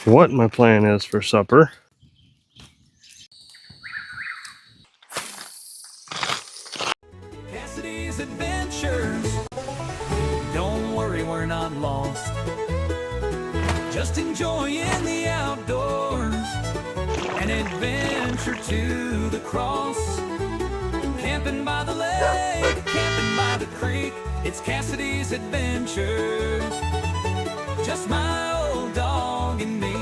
what my plan is for supper. Cassidy's adventures. Don't worry, we're not lost. Just enjoying the outdoors. An adventure to the cross. Camping by the lake, camping by the creek. It's Cassidy's adventures. Just my old dog and me.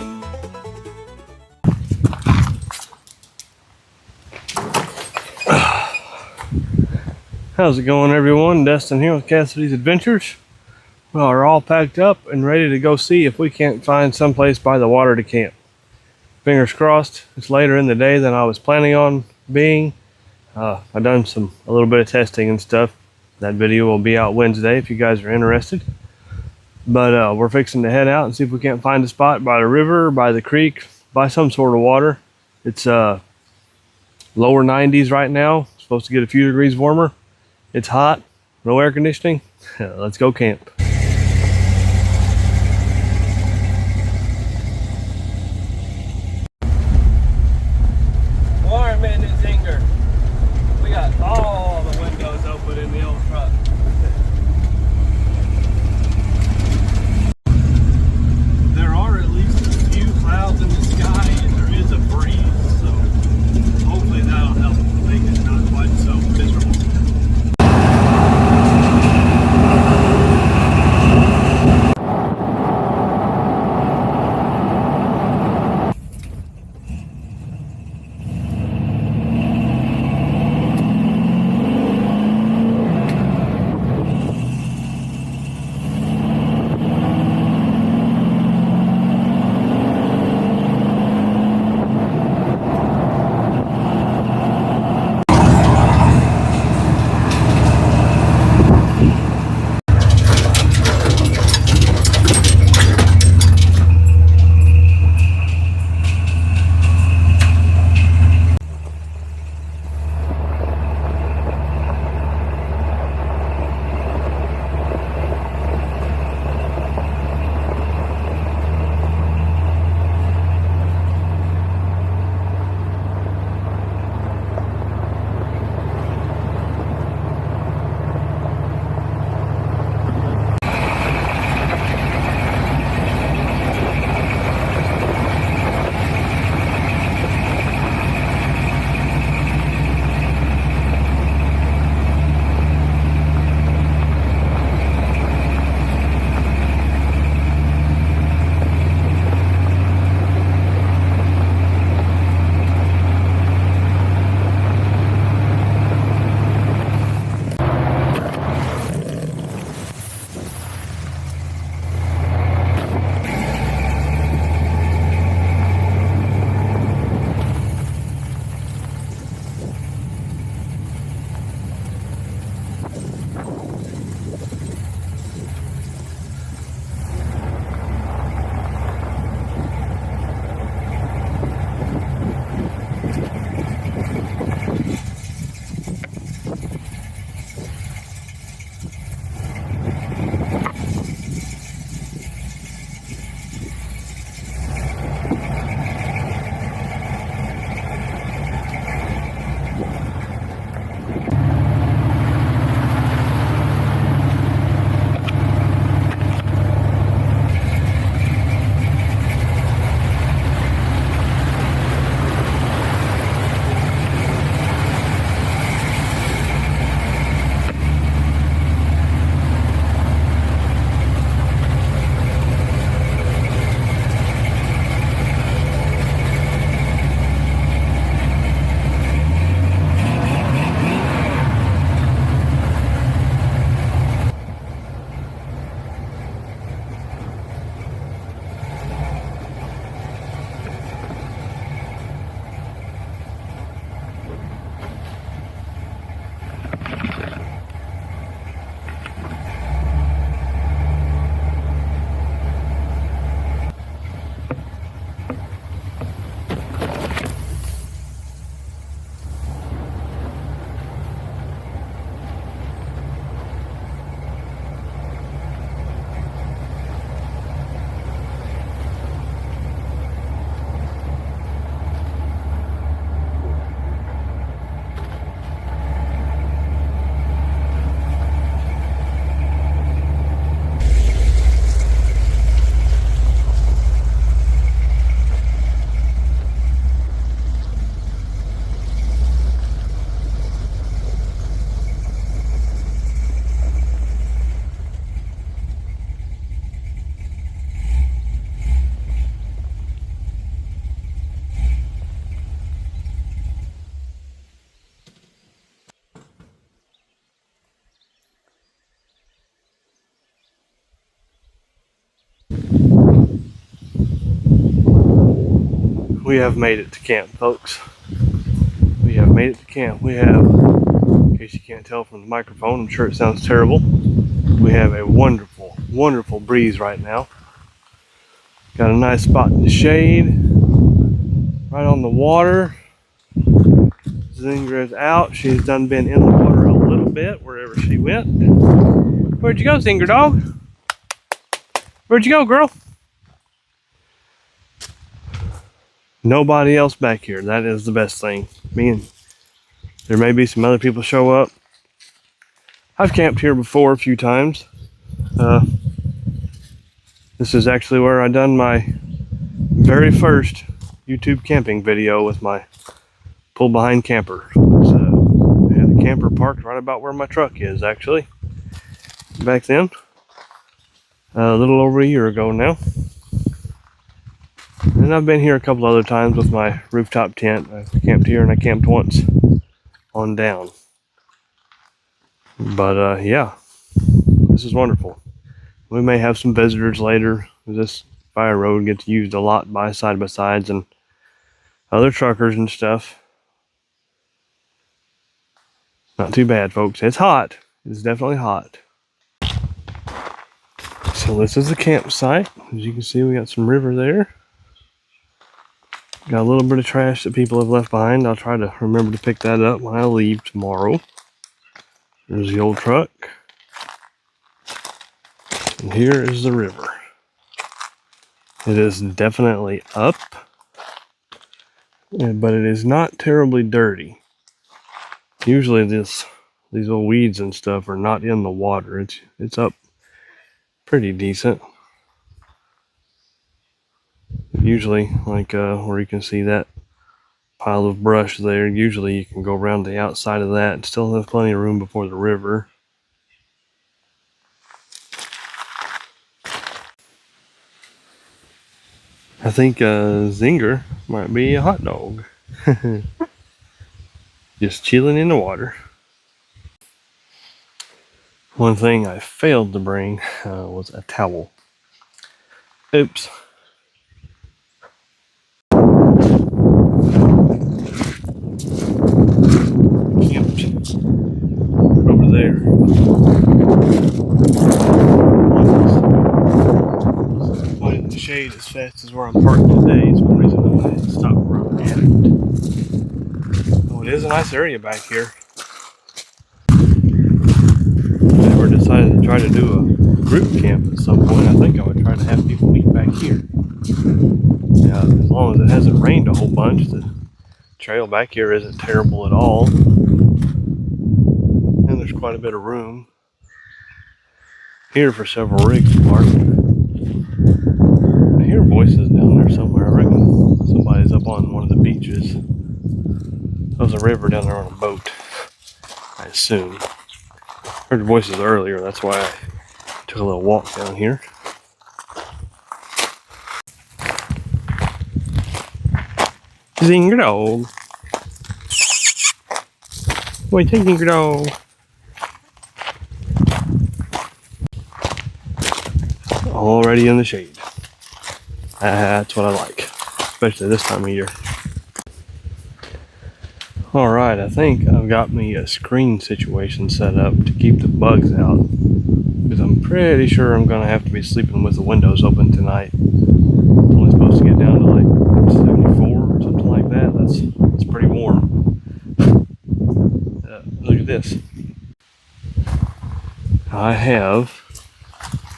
How's it going, everyone? Destin here with Cassidy's Adventures. Well, we're all packed up and ready to go see if we can't find someplace by the water to camp. Fingers crossed, it's later in the day than I was planning on being. I've done a little bit of testing and stuff. That video will be out Wednesday if you guys are interested. But we're fixing to head out and see if we can't find a spot by the river, by the creek, by some sort of water. It's lower 90s right now. It's supposed to get a few degrees warmer. It's hot, no air conditioning. Let's go camp. Warm in the Zinger. We got all the windows open in the old truck. There are at least a few clouds in the sky and there is a breeze, so hopefully that'll help make it not quite so miserable. We have made it to camp, folks. We have made it to camp. We have, in case you can't tell from the microphone, I'm sure it sounds terrible. We have a wonderful, wonderful breeze right now. Got a nice spot in the shade, right on the water. Zinger is out. She's done been in the water a little bit wherever she went. Where'd you go, Zinger dog? Where'd you go, girl? Nobody else back here. That is the best thing. There may be some other people show up. I've camped here before a few times. This is actually where I done my very first YouTube camping video with my pull behind camper. So I had the camper parked right about where my truck is actually. Back then. A little over a year ago now. And I've been here a couple other times with my rooftop tent. I camped here and I camped once on down. But yeah, this is wonderful. We may have some visitors later. This fire road gets used a lot by side-by-sides and other truckers and stuff. Not too bad, folks. It's hot. It's definitely hot. So this is the campsite. As you can see, we got some river there. Got a little bit of trash that people have left behind. I'll try to remember to pick that up when I leave tomorrow. There's the old truck. And here is the river. It is definitely up, but it is not terribly dirty. Usually these little weeds and stuff are not in the water. It's up pretty decent. Usually, like where you can see that pile of brush there, usually you can go around the outside of that and still have plenty of room before the river. I think Zinger might be a hot dog. Just chilling in the water. One thing I failed to bring was a towel. Oops. Camped over there. In the shade as fast as where I'm parked today is one reason I had to stop where I'm at. Oh, it is a nice area back here. If I ever decided to try to do a group camp at some point, I think I would try to have people meet back here. Yeah, as long as it hasn't rained a whole bunch, the trail back here isn't terrible at all. And there's quite a bit of room here for several rigs to park. I hear voices down there somewhere. I reckon somebody's up on one of the beaches. There's a river down there on a boat, I assume. Heard voices earlier, that's why I took a little walk down here. Zinger dog. Wait, take Zinger dog. Already in the shade. That's what I like, especially this time of year. Alright, I think I've got me a screen situation set up to keep the bugs out, because I'm pretty sure I'm going to have to be sleeping with the windows open tonight. It's only supposed to get down to like 74 or something like that. That's pretty warm. Look at this. I have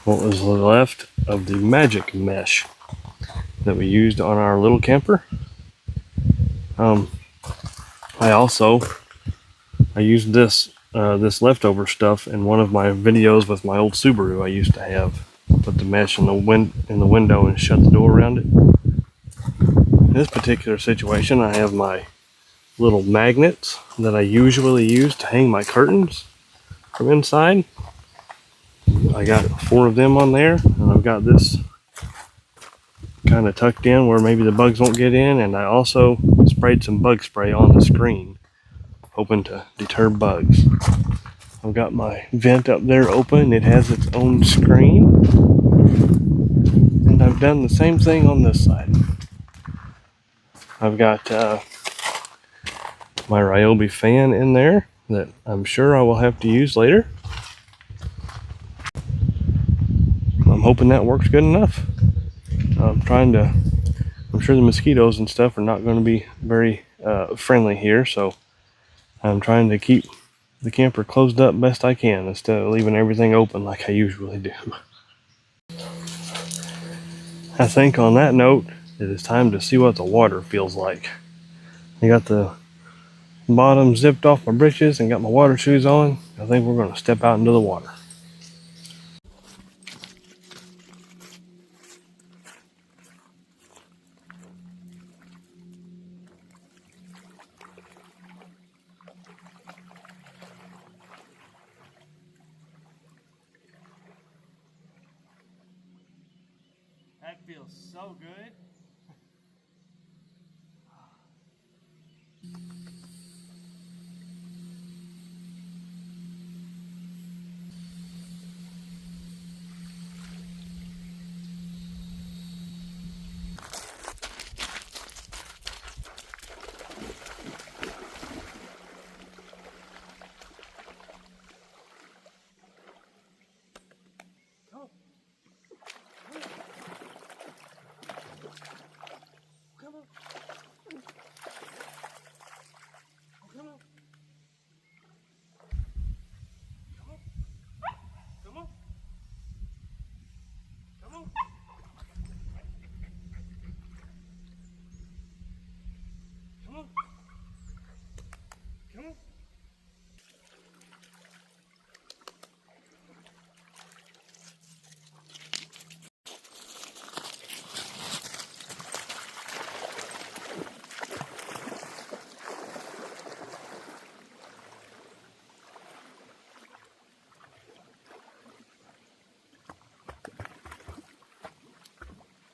what was left of the magic mesh that we used on our little camper. I used this leftover stuff in one of my videos with my old Subaru I used to have. Put the mesh in the window and shut the door around it. In this particular situation, I have my little magnets that I usually use to hang my curtains from inside. I got 4 of them on there, and I've got this kind of tucked in where maybe the bugs won't get in, and I also sprayed some bug spray on the screen, hoping to deter bugs. I've got my vent up there open. It has its own screen, and I've done the same thing on this side. I've got my Ryobi fan in there that I'm sure I will have to use later. I'm hoping that works good enough. I'm sure the mosquitoes and stuff are not going to be very friendly here, so I'm trying to keep the camper closed up best I can instead of leaving everything open like I usually do. I think on that note, it is time to see what the water feels like. I got the bottom zipped off my britches and got my water shoes on. I think we're going to step out into the water. That feels so good.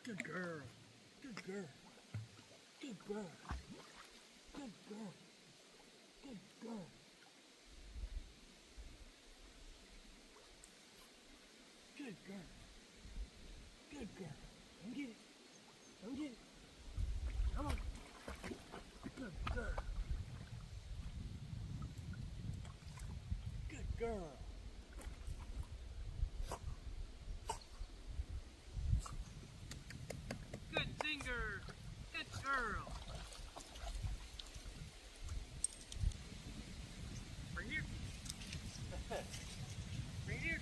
Good girl. Good girl. Good girl. Good girl. Good girl. Good girl. Good girl. Come get it. Come get it. Come on. Good girl. Good girl. Good Zinger. Good girl. Right here. Right here.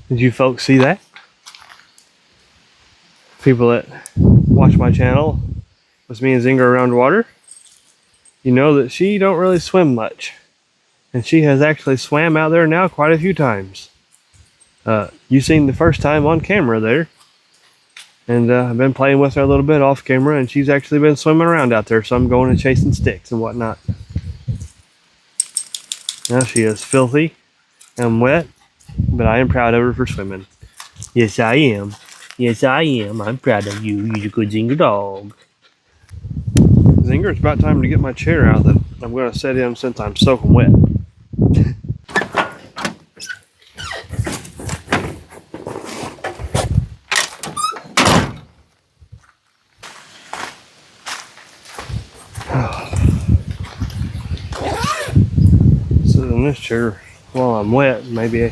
Did you folks see that? People that watch my channel with me and Zinger around water, you know that she don't really swim much. And she has actually swam out there now quite a few times. You seen the first time on camera there. And I've been playing with her a little bit off camera, and she's actually been swimming around out there, so I'm going and chasing sticks and whatnot. Now she is filthy and wet, but I am proud of her for swimming. Yes, I am. Yes, I am. I'm proud of you. You're a good Zinger dog. Zinger, it's about time to get my chair out that I'm going to set in since I'm soaking wet. Sit in this chair while I'm wet, maybe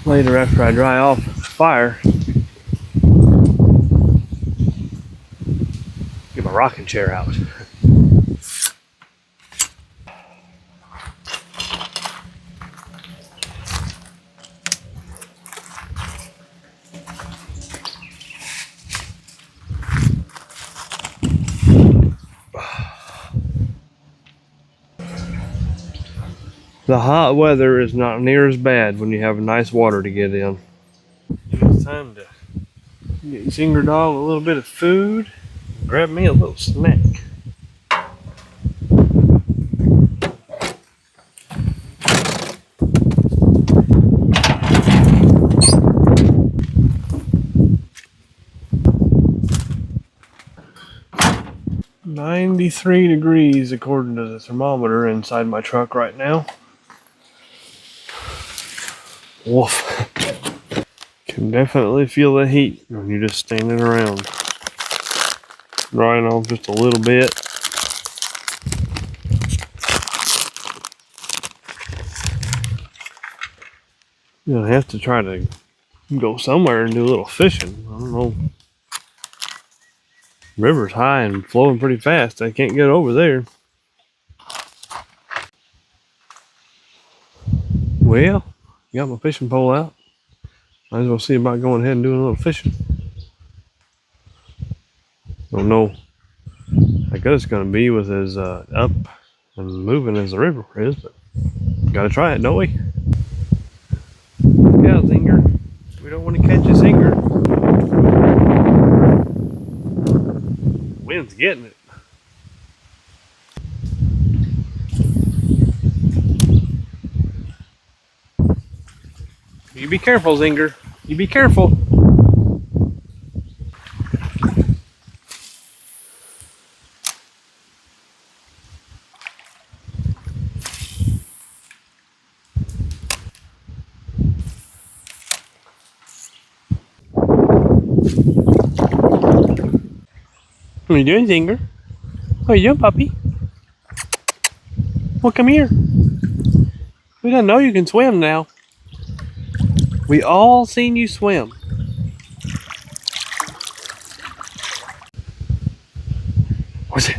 later after I dry off the fire. my rocking chair out. The hot weather is not near as bad when you have nice water to get in. It's time to get Zinger dog a little bit of food. Grab me a little snack. "93 degrees according to the thermometer inside my truck right now. Woof. Can definitely feel the heat when you're just standing around. Drying off just a little bit. You'll have to try to go somewhere and do a little fishing. I don't know. River's high and flowing pretty fast. I can't get over there. Well, got my fishing pole out. Might as well see about going ahead and doing a little fishing. Don't know how good it's going to be with as up and moving as the river is, but gotta try it, don't we? Yeah, Zinger. We don't want to catch a Zinger. The wind's getting it. You be careful, Zinger. You be careful. What are you doing, Zinger? What are you doing, puppy? Well, come here. We don't know you can swim now. We all seen you swim. What's it?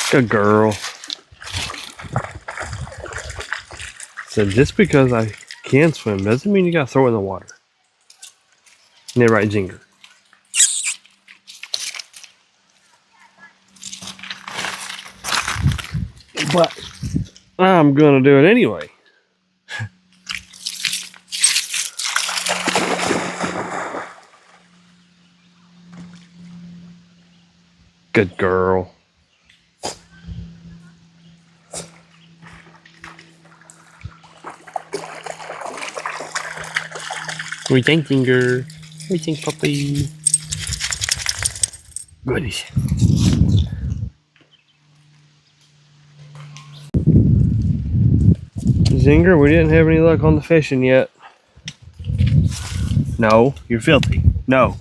Good girl. So just because I can swim doesn't mean you gotta throw it in the water. Isn't that right, Zinger? But I'm gonna do it anyway. Good girl. What do you think, Zinger? What do you think, puppy? Goodies. Zinger, we didn't have any luck on the fishing yet. No, you're filthy. No.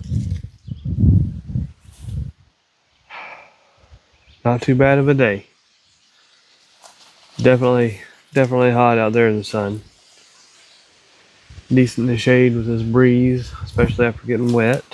Not too bad of a day. Definitely hot out there in the sun. Decent to shade with this breeze, especially after getting wet.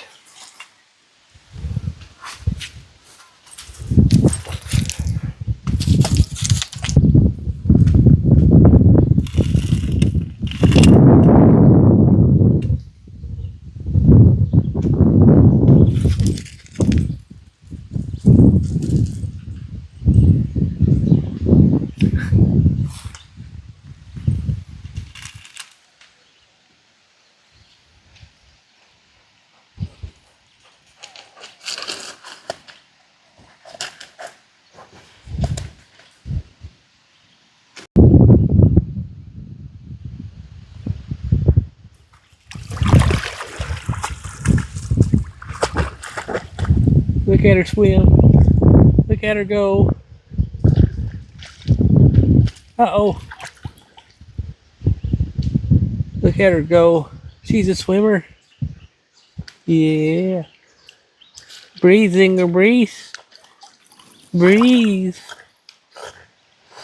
Look at her swim. Look at her go. Uh-oh. Look at her go. She's a swimmer. Yeah. Breathe, Zinger, breathe. Breathe.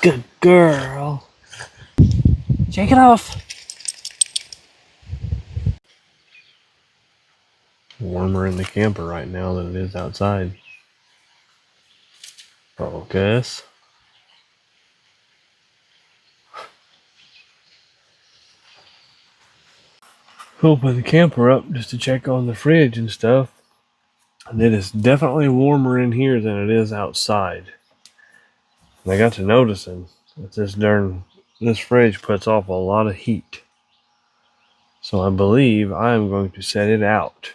Good girl. Shake it off. Warmer in the camper right now than it is outside. Focus. Open the camper up just to check on the fridge and stuff. And it is definitely warmer in here than it is outside. And I got to noticing that this fridge puts off a lot of heat. So I believe I am going to set it out.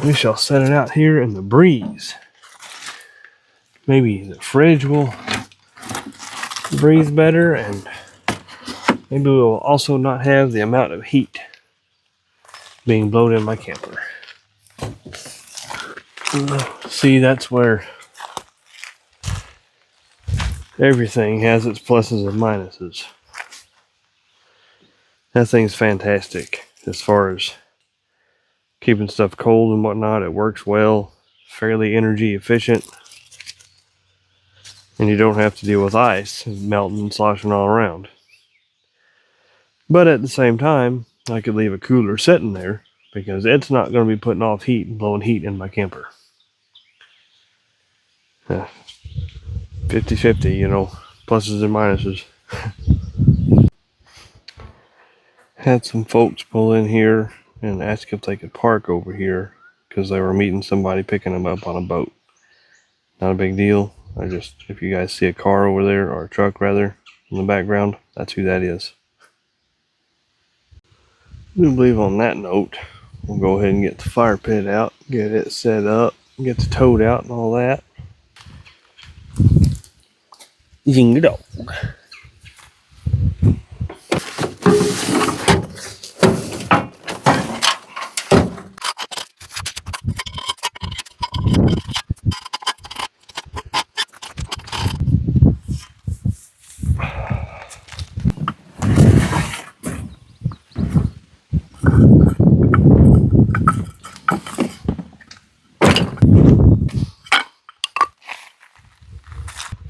We shall set it out here in the breeze. Maybe the fridge will breathe better, and maybe we'll also not have the amount of heat being blown in my camper. See, that's where everything has its pluses and minuses. That thing's fantastic as far as keeping stuff cold and whatnot. It works well, fairly energy efficient, and you don't have to deal with ice melting and sloshing all around. But at the same time, I could leave a cooler sitting there because it's not going to be putting off heat and blowing heat in my camper. 50-50, you know, pluses and minuses. Had some folks pull in here and ask if they could park over here because they were meeting somebody picking them up on a boat. Not a big deal. If you guys see a car over there, or a truck rather, in the background, that's who that is. I do believe on that note, we'll go ahead and get the fire pit out, get it set up, get the toad out and all that. Zinger dog.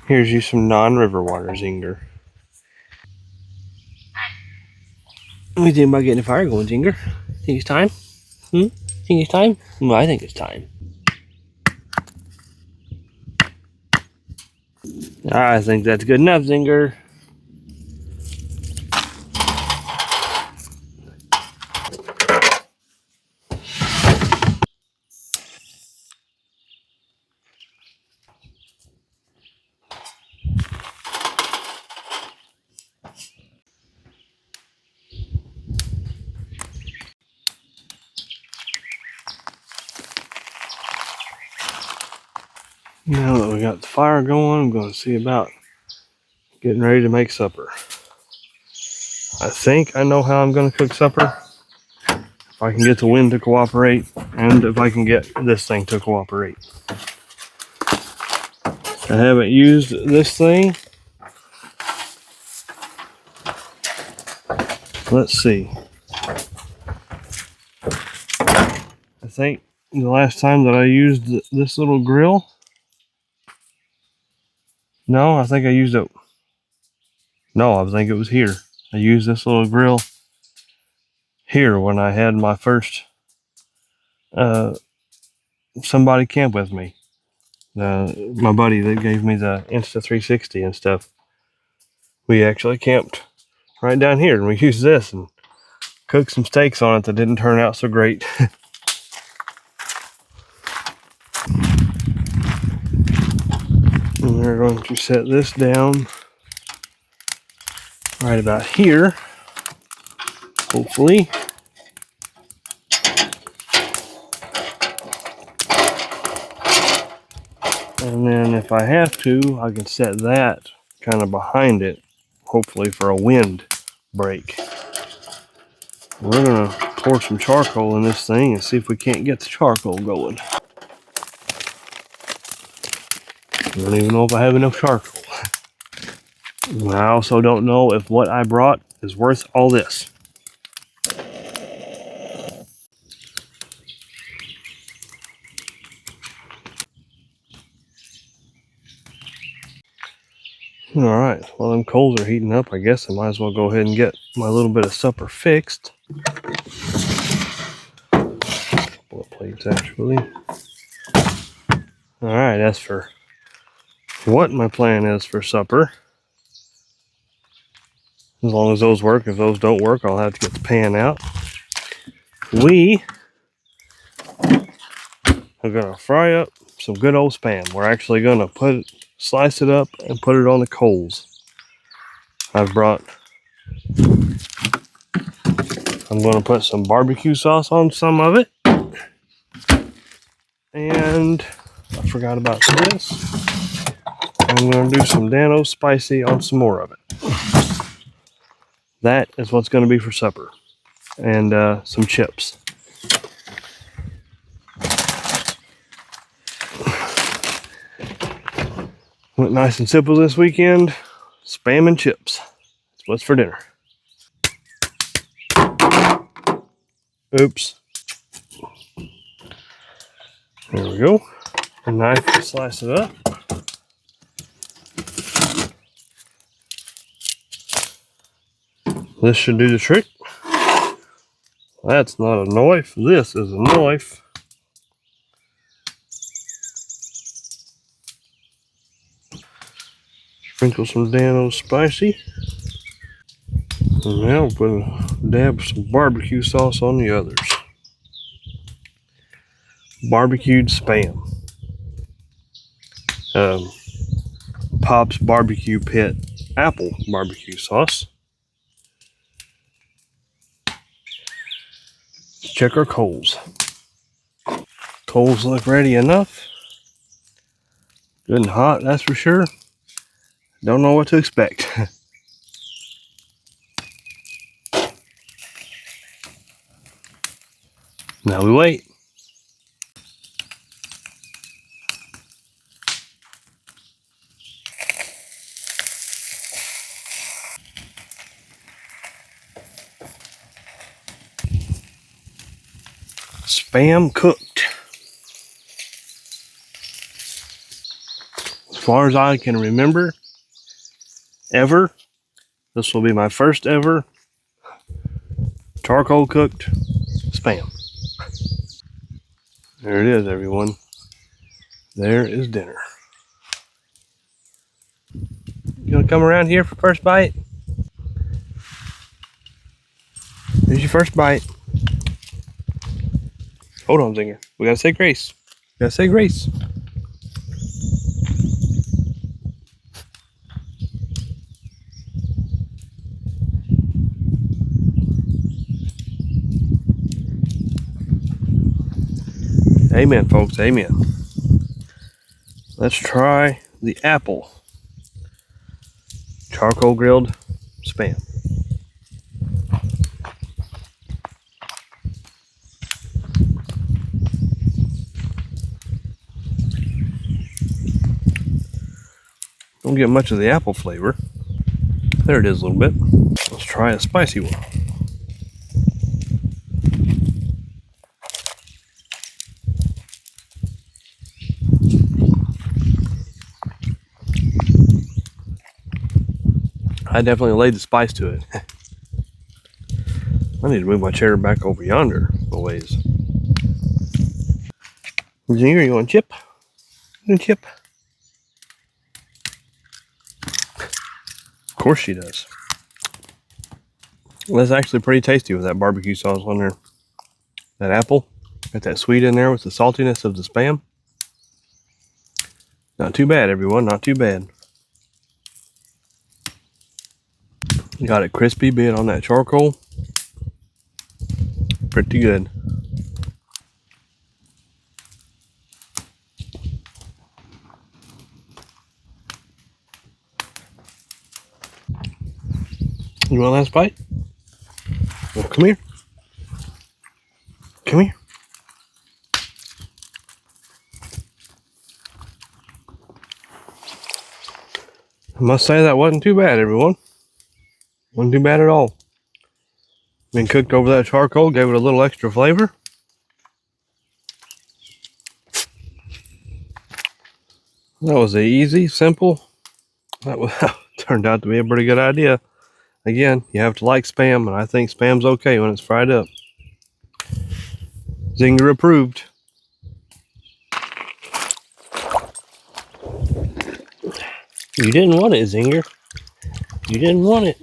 Here's you some non-river water, Zinger. What do you think about getting the fire going, Zinger? Think it's time? Think it's time? Well, I think it's time. I think that's good enough, Zinger. Now that we got the fire going, I'm going to see about getting ready to make supper. I think I know how I'm going to cook supper. If I can get the wind to cooperate, and if I can get this thing to cooperate. I haven't used this thing. Let's see. I think the last time that I used this little grill. No, I think I used it. No, I think it was here. I used this little grill here when I had my first somebody camp with me. My buddy that gave me the Insta360 and stuff. We actually camped right down here, and we used this and cooked some steaks on it that didn't turn out so great. And we're going to set this down right about here, hopefully. And then if I have to, I can set that kind of behind it, hopefully for a wind break. We're going to pour some charcoal in this thing and see if we can't get the charcoal going. I don't even know if I have enough charcoal. I also don't know if what I brought is worth all this. Alright, while them coals are heating up, I guess I might as well go ahead and get my little bit of supper fixed. Couple of plates, actually. Alright, as for what my plan is for supper, as long as those work. If those don't work, I'll have to get the pan out. We are going to fry up some good old spam. We're actually going to slice it up and put it on the coals. I'm going to put some barbecue sauce on some of it. And I forgot about this. I'm going to do some Dano spicy on some more of it. That is what's going to be for supper. And some chips. Went nice and simple this weekend. Spam and chips. That's what's for dinner. Oops. There we go. A knife to slice it up. This should do the trick. That's not a knife. This is a knife. Sprinkle some Dano spicy. And now we'll put a dab of some barbecue sauce on the others. Barbecued spam. Pop's Barbecue Pit apple barbecue sauce. Let's check our coals. Coals look ready enough. Good and hot, that's for sure. Don't know what to expect. Now we wait. Spam cooked. As far as I can remember, ever, this will be my first ever charcoal cooked spam. There it is, everyone. There is dinner. You gonna come around here for first bite? Here's your first bite. Hold on, Zinger. We gotta say grace. We gotta say grace. Amen, folks. Amen. Let's try the apple charcoal grilled spam. Don't get much of the apple flavor. There it is a little bit. Let's try a spicy one. I definitely laid the spice to it. I need to move my chair back over yonder a ways. Zinger, you want a chip? You want a chip? Of course she does. Well, that's actually pretty tasty with that barbecue sauce on there. That apple, got that sweet in there with the saltiness of the spam. Not too bad, everyone, not too bad. Got it crispy, be it on that charcoal. Pretty good. You want a last bite? Well, come here. Come here. I must say that wasn't too bad, everyone. Wasn't too bad at all. Been cooked over that charcoal, gave it a little extra flavor. That was easy, simple. That was, turned out to be a pretty good idea. Again, you have to like Spam, and I think Spam's okay when it's fried up. Zinger approved. You didn't want it, Zinger. You didn't want it.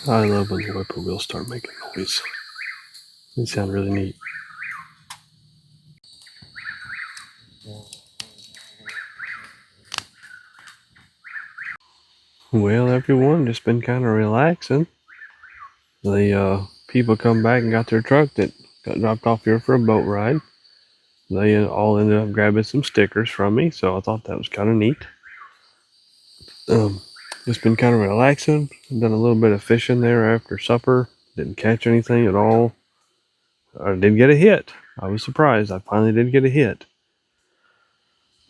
I love when the whippoorwills start making noise. They sound really neat. Well, everyone, just been kind of relaxing. The people come back and got their truck that got dropped off here for a boat ride. They all ended up grabbing some stickers from me, so I thought that was kind of neat. Just been kind of relaxing. Done a little bit of fishing there after supper. Didn't catch anything at all. I did get a hit. I was surprised. I finally did get a hit.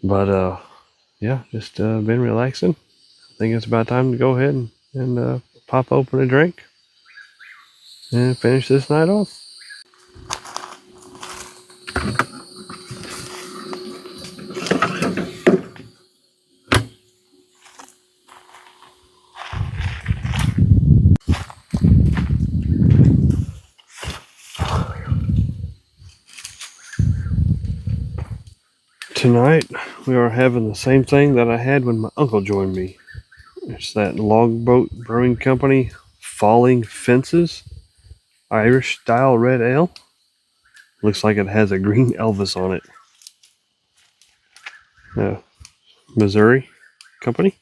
But yeah, just been relaxing. I think it's about time to go ahead and pop open a drink and finish this night off. Tonight, we are having the same thing that I had when my uncle joined me. It's that Logboat Brewing Company Falling Fences Irish style red ale. Looks like it has a green Elvis on it. Missouri company.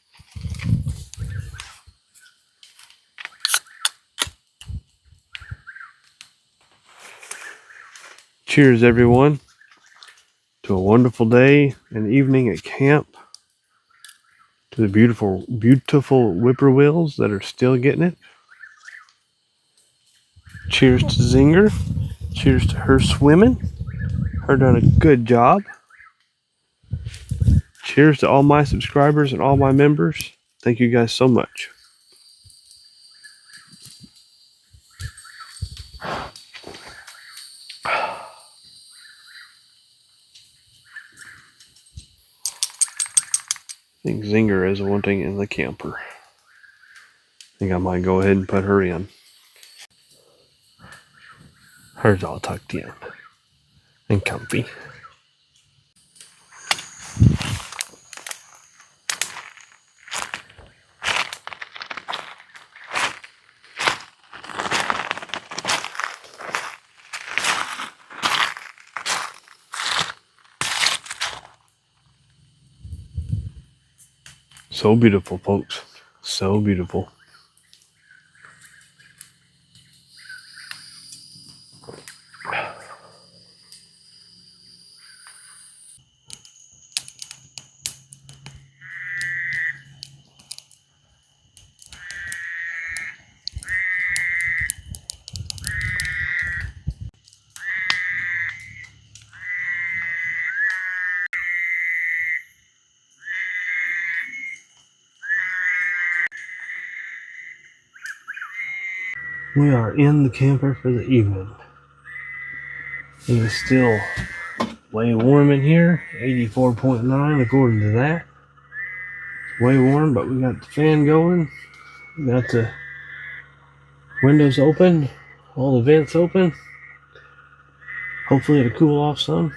Cheers, everyone, to a wonderful day and evening at camp. To the beautiful, beautiful whippoorwills that are still getting it. Cheers to Zinger. Cheers to her swimming. Her done a good job. Cheers to all my subscribers and all my members. Thank you guys so much. I think Zinger is wanting in the camper. I think I might go ahead and put her in. Hers all tucked in and comfy. So beautiful, folks. So beautiful. We are in the camper for the evening. It is still way warm in here, 84.9 according to that. It's way warm, but we got the fan going. We got the windows open, all the vents open. Hopefully it'll cool off some.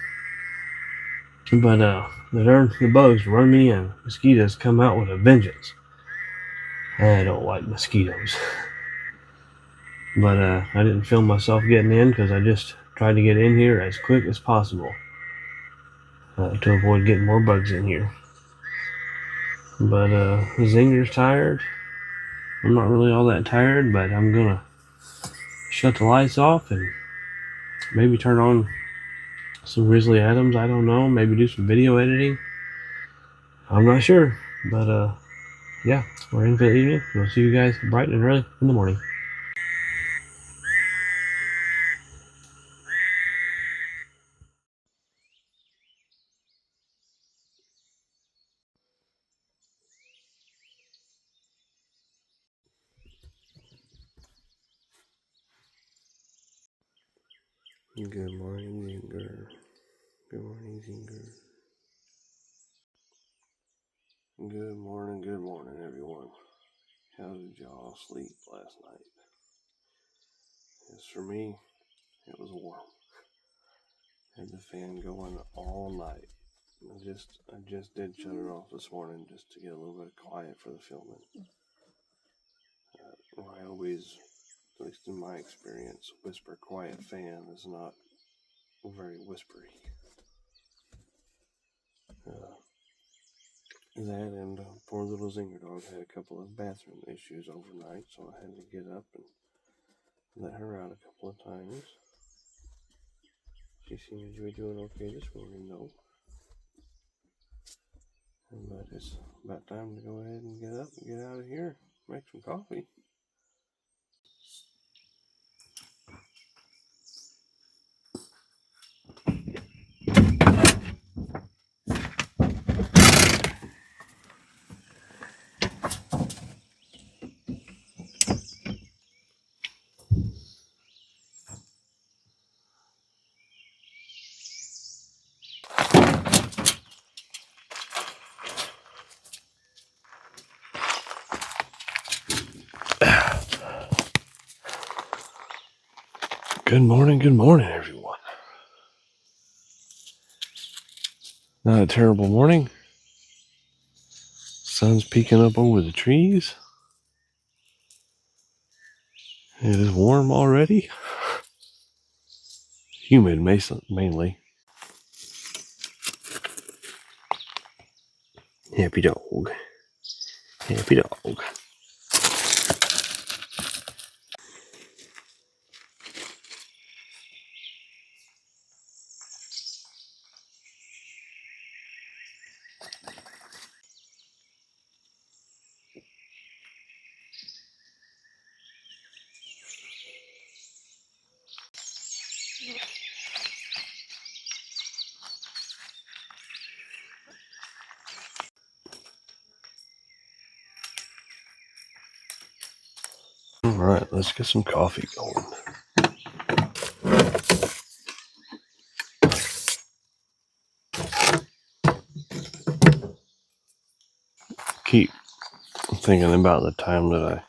But the bugs run me in. Mosquitoes come out with a vengeance. I don't like mosquitoes. But I didn't film myself getting in because I just tried to get in here as quick as possible to avoid getting more bugs in here. But Zinger's tired. I'm not really all that tired, but I'm gonna shut the lights off and maybe turn on some Grizzly Adams. I don't know. Maybe do some video editing. I'm not sure. But yeah, we're in for the evening. We'll see you guys bright and early in the morning. Good morning, Zinger. Good morning, Zinger. Good morning, everyone. How did y'all sleep last night? As for me, it was warm. Had the fan going all night. I just did shut it off this morning just to get a little bit of quiet for the filming. Ryobi's, at least in my experience, whisper quiet fan is not very whispery. That and poor little Zinger dog had a couple of bathroom issues overnight, so I had to get up and let her out a couple of times. She seems to be doing okay this morning, though. But it's about time to go ahead and get up and get out of here, make some coffee. Good morning, everyone. Not a terrible morning. Sun's peeking up over the trees. It is warm already. Humid mainly. Happy dog. Happy dog. Alright, let's get some coffee going. Keep thinking about the time that I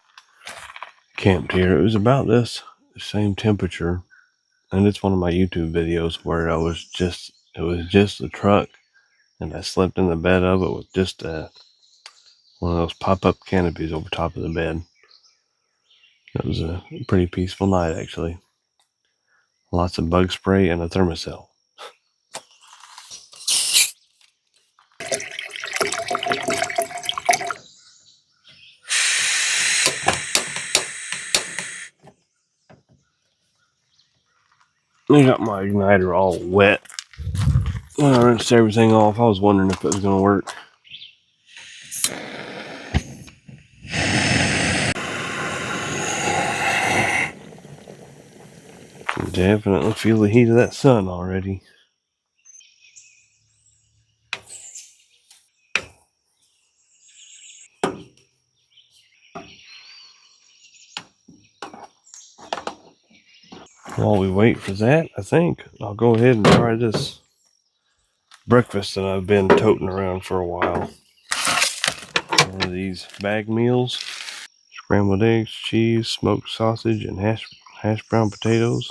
camped here. It was about the same temperature, and it's one of my YouTube videos where it was just the truck, and I slept in the bed of it with just one of those pop-up canopies over top of the bed. It was a pretty peaceful night, actually. Lots of bug spray and a thermocell. I got my igniter all wet. When I rinsed everything off, I was wondering if it was going to work. Definitely feel the heat of that sun already. While we wait for that, I think I'll go ahead and try this breakfast that I've been toting around for a while. One of these bag meals. Scrambled eggs, cheese, smoked sausage, and hash brown potatoes.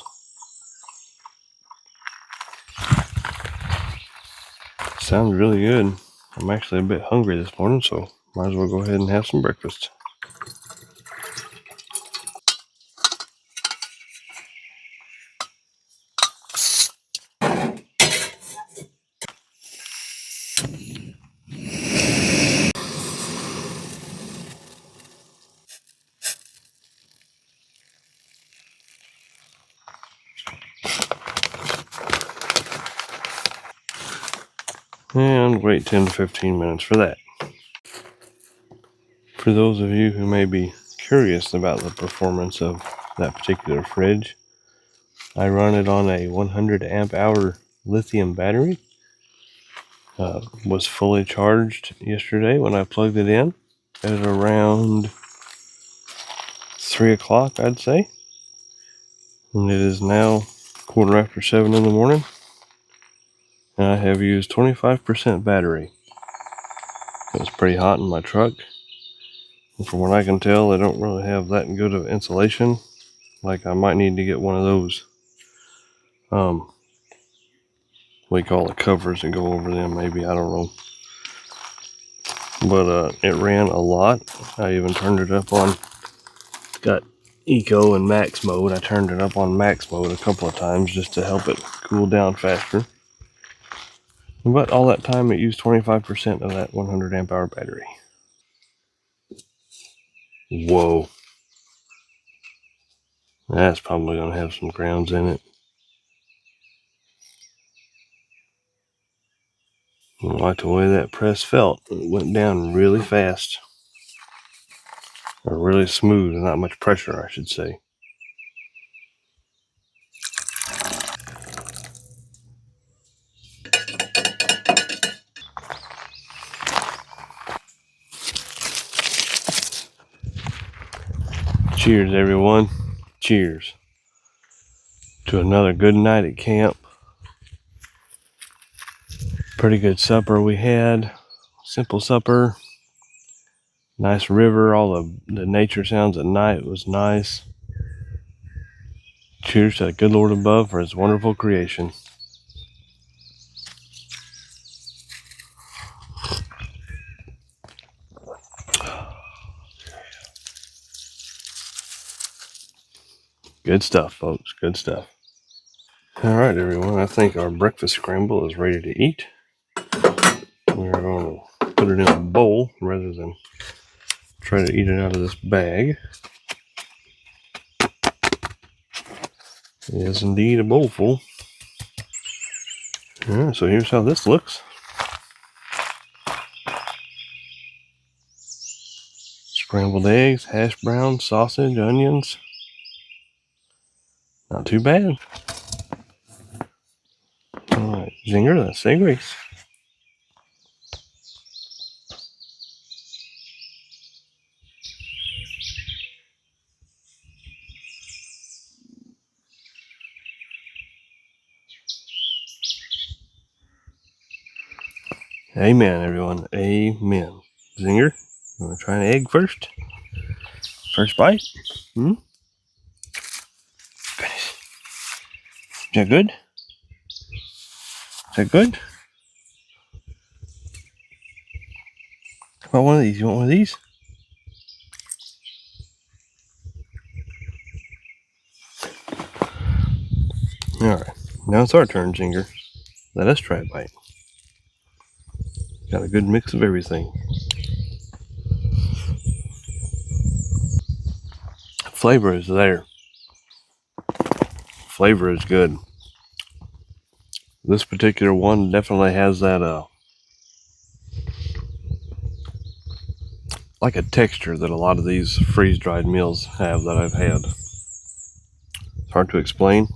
Sounds really good. I'm actually a bit hungry this morning, so might as well go ahead and have some breakfast. And wait 10 to 15 minutes for that. For those of you who may be curious about the performance of that particular fridge, I run it on a 100 amp hour lithium battery. Was fully charged yesterday when I plugged it in at around 3 o'clock, I'd say. And it is now 7:15 in the morning. And I have used 25% battery. It was pretty hot in my truck. And from what I can tell, they don't really have that good of insulation. Like, I might need to get one of those, we call it covers and go over them, maybe, I don't know. But it ran a lot. I even turned it up on, got eco and max mode. I turned it up on max mode a couple of times just to help it cool down faster. But all that time it used 25% of that 100 amp hour battery. Whoa. That's probably going to have some grounds in it. I like the way that press felt. It went down really fast. Or really smooth, and not much pressure, I should say. Cheers, everyone. Cheers to another good night at camp. Pretty good supper we had. Simple supper. Nice river. All the nature sounds at night was nice. Cheers to the good Lord above for his wonderful creation. Good stuff, folks. Good stuff. All right, everyone. I think our breakfast scramble is ready to eat. We're going to put it in a bowl rather than try to eat it out of this bag. It is indeed a bowl full. All right, so here's how this looks. Scrambled eggs, hash browns, sausage, onions. Not too bad. All right, Zinger, let's say grace. Amen, everyone. Amen. Zinger, you want to try an egg first? First bite? Goodness. Is that good? Is that good? How about one of these? You want one of these? Alright. Now it's our turn, Zinger. Let us try a bite. Got a good mix of everything. Flavor is there. Flavor is good. This particular one definitely has that like a texture that a lot of these freeze-dried meals have that I've had. It's hard to explain,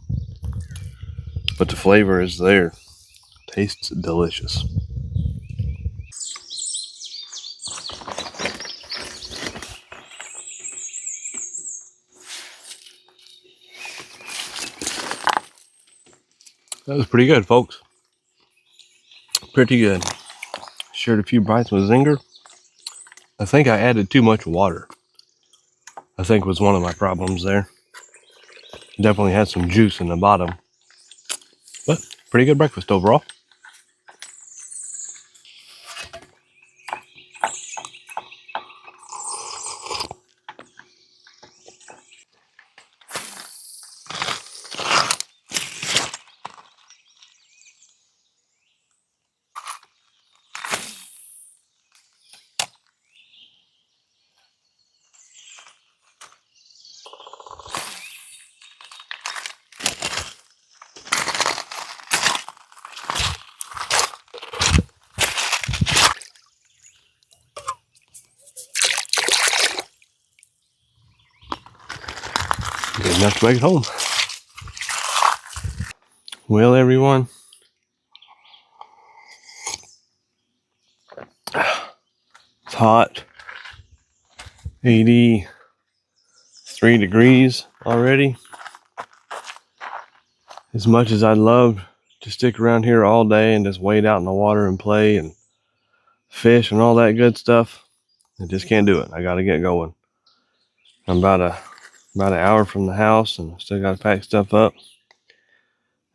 but the flavor is there. Tastes delicious. That was pretty good, folks. Pretty good. Shared a few bites with Zinger. I think I added too much water. I think was one of my problems there. Definitely had some juice in the bottom. But pretty good breakfast overall. Good enough to make it home. Well, everyone, it's hot. 83 degrees already. As much as I'd love to stick around here all day and just wade out in the water and play and fish and all that good stuff, I just can't do it. I got to get going. I'm about an hour from the house and still got to pack stuff up.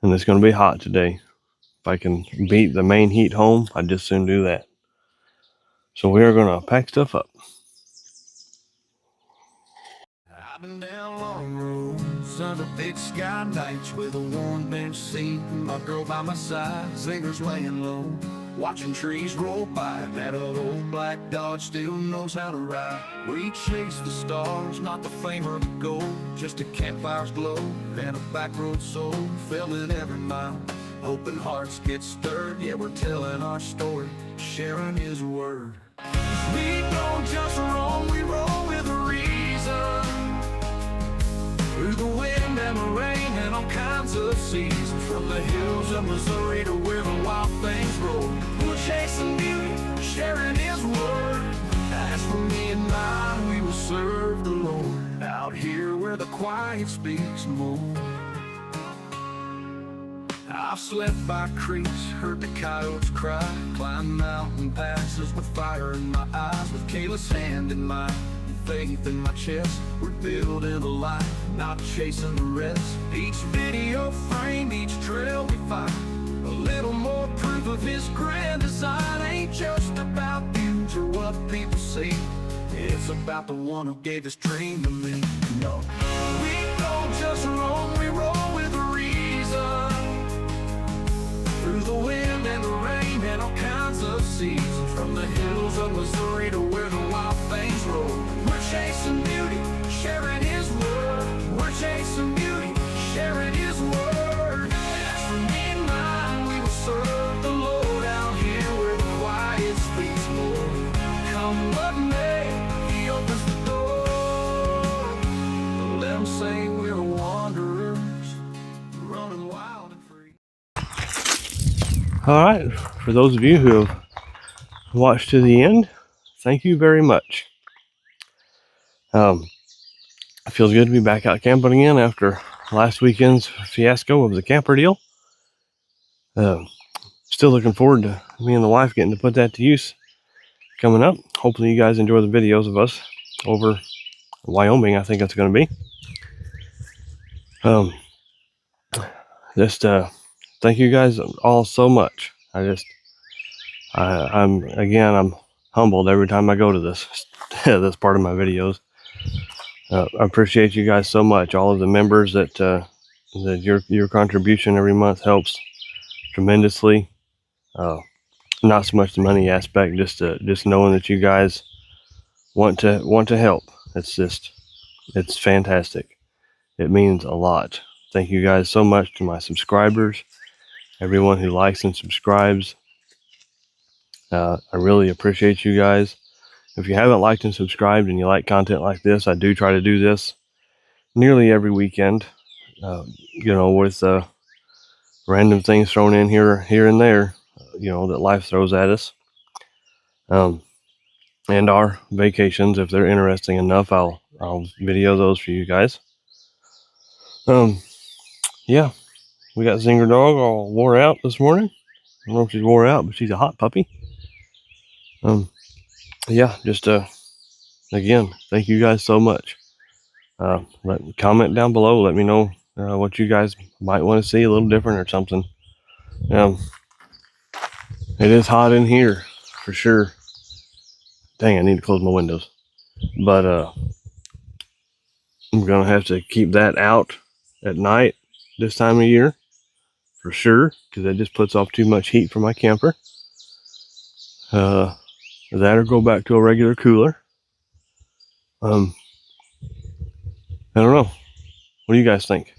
And it's going to be hot today. If I can beat the main heat home, I'd just soon do that. So we are going to pack stuff up. I've been down long roads under big sky nights with a warm bench seat and my girl by my side. Zinger's laying low, watching trees roll by. That old black Dodge still knows how to ride. We chase the stars, not the fame or the gold, just a campfire's glow and a back road soul, filling every mile. Open hearts get stirred, yeah, we're telling our story, sharing his word. We don't just roam, we roll with a reason. Through the wind and the rain and all kinds of seasons, from the hills of Missouri to where the wild things roll, we're chasing beauty, sharing his word. As for me and mine, we will serve the Lord, out here where the quiet speaks more. I've slept by creeks, heard the coyotes cry, climbed mountain passes with fire in my eyes, with Kayla's hand in mine, faith in my chest. We're building a life, not chasing the rest. Each video frame, each trail we find, a little more proof of his grand design. Ain't just about views or what people see, it's about the one who gave this dream to me. No, we don't just roam, we roll with a reason. Through the wind and the rain and all kinds of seasons, from the hills of Missouri to where the wild things roll, we're chasing beauty, sharing his word. We're chasing beauty, sharing his word. As for me and mine, we will serve the Lord, out here where the quiet speaks more. Come what may, he opens the door. Let him say we're wanderers, running wild and free. All right, for those of you who have watched to the end, thank you very much. It feels good to be back out camping again after last weekend's fiasco of the camper deal. Still looking forward to me and the wife getting to put that to use coming up. Hopefully you guys enjoy the videos of us over Wyoming, I think it's going to be. Thank you guys all so much. I'm humbled every time I go to this this part of my videos. I appreciate you guys so much. All of the members that your contribution every month helps tremendously. Not so much the money aspect, just knowing that you guys want to help. It's fantastic. It means a lot. Thank you guys so much to my subscribers, everyone who likes and subscribes. I really appreciate you guys. If you haven't liked and subscribed and you like content like this, I do try to do this nearly every weekend, with random things thrown in here and there, that life throws at us. And our vacations, if they're interesting enough, I'll video those for you guys. Yeah, We got Zinger dog all wore out this morning. I don't know if she's wore out, but she's a hot puppy. Yeah, just again, thank you guys so much. Comment down below. Let me know what you guys might want to see a little different or something. It is hot in here for sure. Dang, I need to close my windows. But I'm gonna have to keep that out at night this time of year for sure, because that just puts off too much heat for my camper. That or go back to a regular cooler. I don't know. What do you guys think?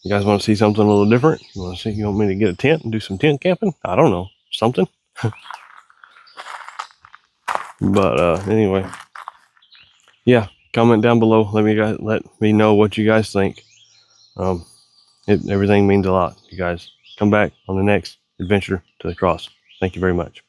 You guys want to see something a little different? You want me to get a tent and do some tent camping? I don't know, something. But anyway, yeah, comment down below. Let me know what you guys think. Everything means a lot. You guys come back on the next adventure to the cross. Thank you very much.